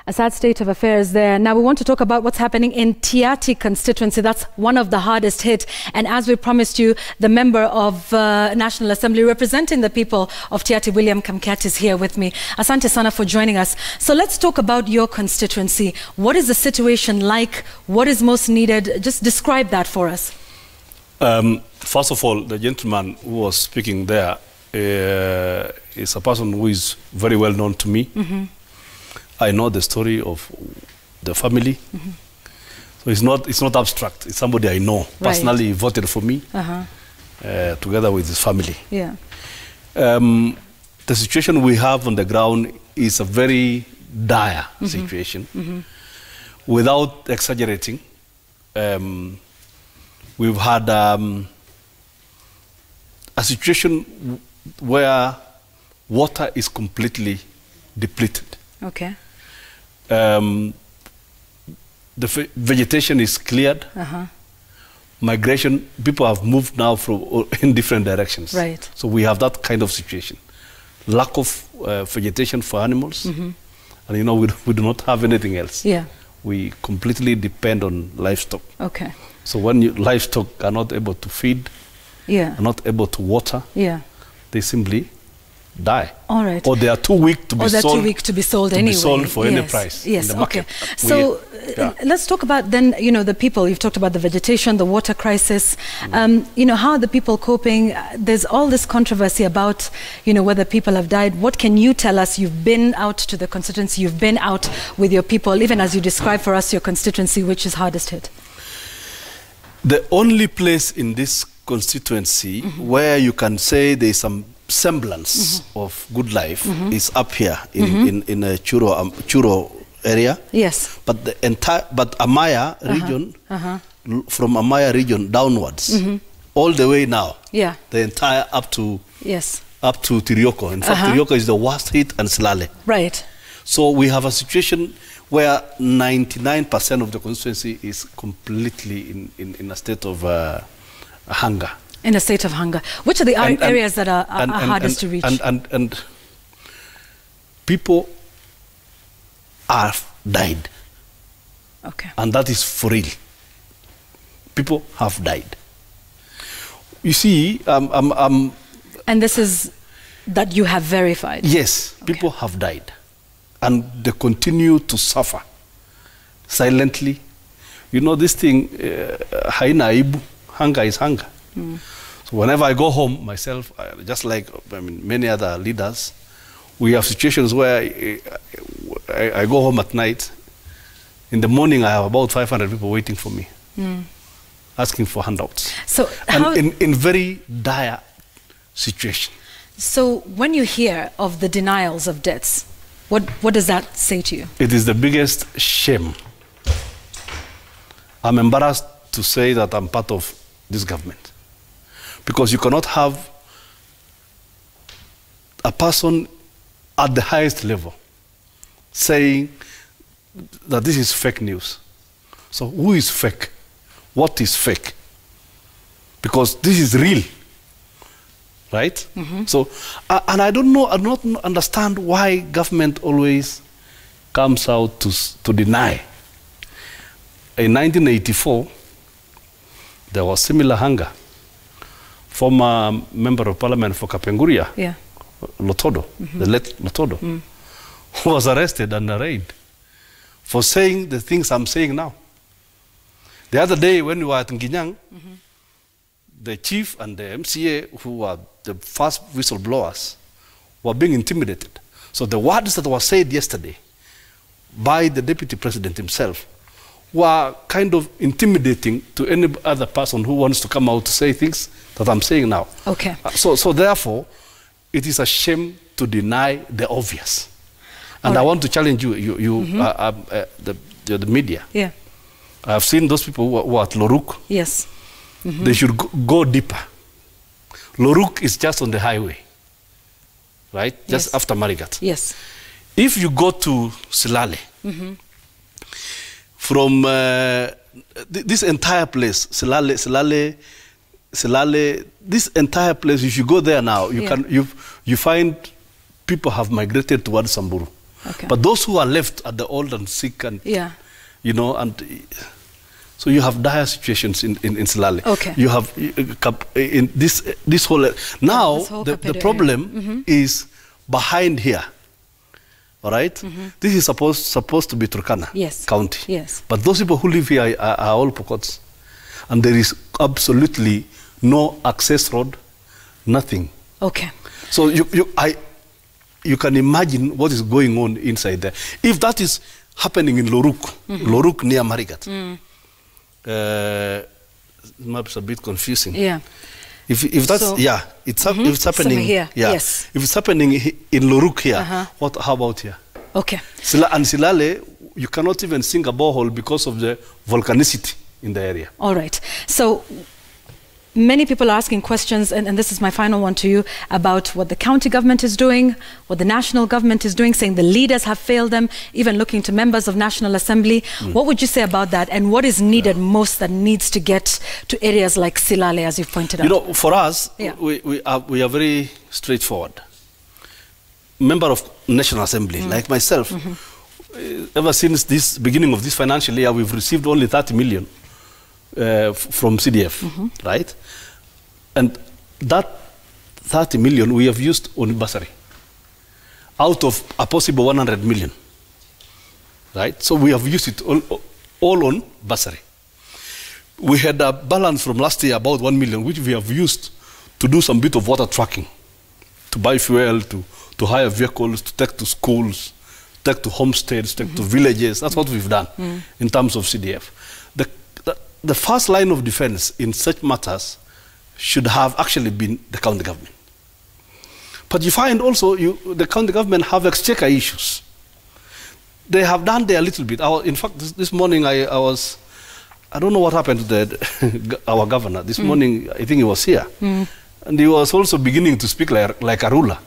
A sad state of affairs there. Now we want to talk about what's happening in Tiaty constituency. That's one of the hardest hit. And as we promised you, the member of National Assembly representing the people of Tiaty, William Kamkat, is here with me. Asante sana for joining us. So let's talk about your constituency. What is the situation like? What is most needed? Just describe that for us. First of all, the gentleman who was speaking there is a person who is very well known to me. Mm-hmm. I know the story of the family. Mm-hmm. So it's not abstract. It's somebody I know. Right. Personally, he voted for me together with his family. Yeah. The situation we have on the ground is a very dire situation. Mm-hmm. Without exaggerating, we've had a situation where water is completely depleted. Okay. The vegetation is cleared. Migration, people have moved now in different directions. Right. So we have that kind of situation. Lack of vegetation for animals. And we do not have anything else. Yeah. We completely depend on livestock. Okay. So when livestock are not able to feed, are not able to water, they simply die. All right. Or they are too weak to be sold. Or they're too weak to be sold anyway. Be sold for any price in the market. Okay. So let's talk about then, the people. You've talked about the vegetation, the water crisis. How are the people coping? There's all this controversy about, whether people have died. What can you tell us? You've been out to the constituency. You've been out with your people, even as you describe for us your constituency, which is hardest hit. The only place in this constituency where you can say there's some semblance of good life is up here in a Churo area. Yes. But the entire Amaya region, from Amaya region downwards, all the way now. Yeah. The entire up to Tirioko. In fact, Tirioko is the worst hit, and Silale. Right. So we have a situation where 99% of the constituency is completely in a state of hunger. In a state of hunger. Which are the areas that are hardest to reach? And people have died. Okay. And that is for real. People have died. You see, and this is that you have verified? Yes, okay. People have died. And they continue to suffer silently. This thing, haina aibu, hunger is hunger. So whenever I go home myself, just like many other leaders, we have situations where I go home at night. In the morning, I have about 500 people waiting for me, asking for handouts. So in very dire situation. So when you hear of the denials of debts, what does that say to you? It is the biggest shame. I'm embarrassed to say that I'm part of this government. Because you cannot have a person at the highest level saying that this is fake news. So who is fake? What is fake? Because this is real. Right? So, and I don't understand why government always comes out to deny. In 1984, there was similar hunger. Former member of parliament for Kapenguria, Lotodo, the late Lotodo, was arrested and arraigned for saying the things I'm saying now. The other day when we were at Nginyang, the chief and the MCA, who were the first whistleblowers, were being intimidated. So the words that were said yesterday by the deputy president himself were kind of intimidating to any other person who wants to come out to say things that I'm saying now. Okay. So therefore, it is a shame to deny the obvious. And I want to challenge you, the media. Yeah. I've seen those people who are at Loruk. Yes. They should go deeper. Loruk is just on the highway, right? Just after Marigat. Yes. If you go to Silale, from this entire place, Silale, this entire place, if you go there now, you find people have migrated towards Samburu. Okay. But those who are left are the old and sick and, you know, and so you have dire situations in Silale. Okay. You have in this whole, now the problem is behind here. All right? This is supposed to be Turkana County. Yes. But those people who live here are all Pokots. And there is absolutely no access road, nothing. Okay. So you can imagine what is going on inside there. If that is happening in Loruk, Loruk near Marigat, maps a bit confusing. Yeah. If that's if it's happening here. If it's happening in Loruk here, how about here? Okay. And Silale, you cannot even sink a borehole because of the volcanicity in the area. All right. So many people are asking questions, and this is my final one to you, about what the county government is doing, what the national government is doing, saying the leaders have failed them, even looking to members of National Assembly. What would you say about that, and what is needed most that needs to get to areas like Silale, as you've pointed out? You know, for us, we are very straightforward. Member of National Assembly, like myself, ever since this beginning of this financial year, we've received only 30 million from CDF, right? And that 30 million we have used on bursary out of a possible 100 million, right? So we have used it all on bursary. We had a balance from last year about 1 million, which we have used to do some bit of water tracking, to buy fuel, to hire vehicles, to take to schools, take to homesteads, take to villages. That's what we've done in terms of CDF. The first line of defense in such matters should have actually been the county government. But you find also the county government have exchequer issues. They have done their little bit. In fact, this morning I don't know what happened to our governor. This morning, I think he was here. And he was also beginning to speak like a ruler.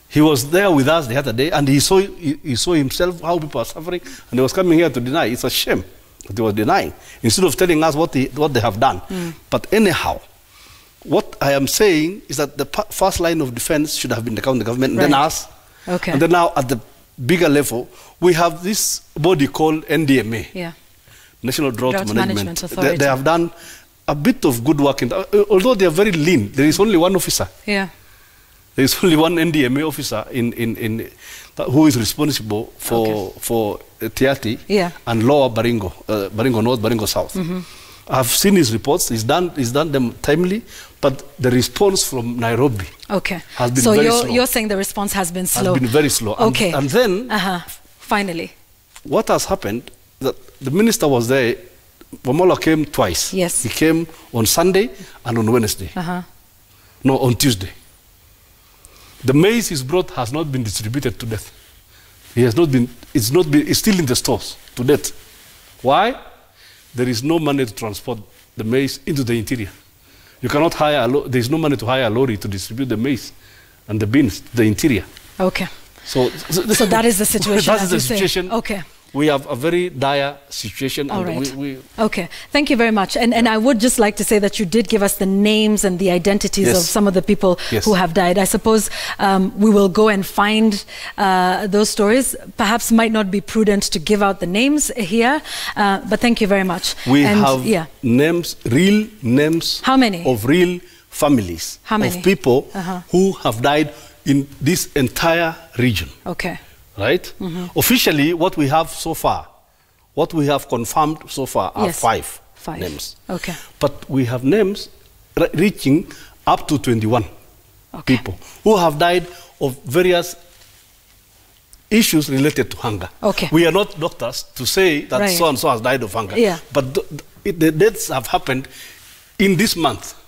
He was there with us the other day, and he saw himself how people are suffering, and he was coming here to deny. It's a shame that he was denying, instead of telling us what they have done. But anyhow, what I am saying is that the first line of defense should have been the county government, and then us. Okay. And then now at the bigger level, we have this body called NDMA, National Drought Management Authority. They have done a bit of good work, although they are very lean. There is only one officer. Yeah. There is only one NDMA officer who is responsible for Tiati and Lower Baringo, Baringo North, Baringo South. I've seen his reports. He's done them timely, but the response from Nairobi has been very slow. So you're saying the response has been slow? Has been very slow. Okay. And then, finally, what has happened? That the minister was there. Wamola came twice. Yes. He came on Sunday and on Wednesday. No, on Tuesday. The maize he's brought has not been distributed to death. It's still in the stores to death. Why? There is no money to transport the maize into the interior. You cannot hire there is no money to hire a lorry to distribute the maize and the beans to the interior. Okay. So that is the situation. That is the situation. Okay. We have a very dire situation. All right. Okay. Thank you very much. And I would just like to say that you did give us the names and the identities of some of the people who have died. I suppose we will go and find those stories. Perhaps might not be prudent to give out the names here, but thank you very much. We have names, real names. How many? Of real families. How many? Of people who have died in this entire region. Okay. Right? Officially, what we have so far, what we have confirmed so far are five names. Okay. But we have names reaching up to 21 people who have died of various issues related to hunger. Okay. We are not doctors to say that so-and-so has died of hunger. But the deaths have happened in this month.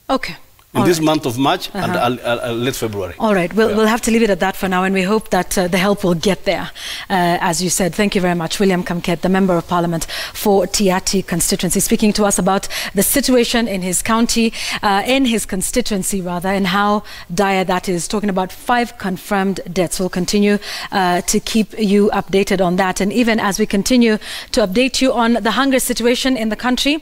Okay. In this month of March and late February. All right, we'll have to leave it at that for now, and we hope that the help will get there, as you said. Thank you very much. William Kamket, the Member of Parliament for Tiati constituency, speaking to us about the situation in his county, in his constituency rather, and how dire that is, talking about 5 confirmed deaths. We'll continue to keep you updated on that, and even as we continue to update you on the hunger situation in the country,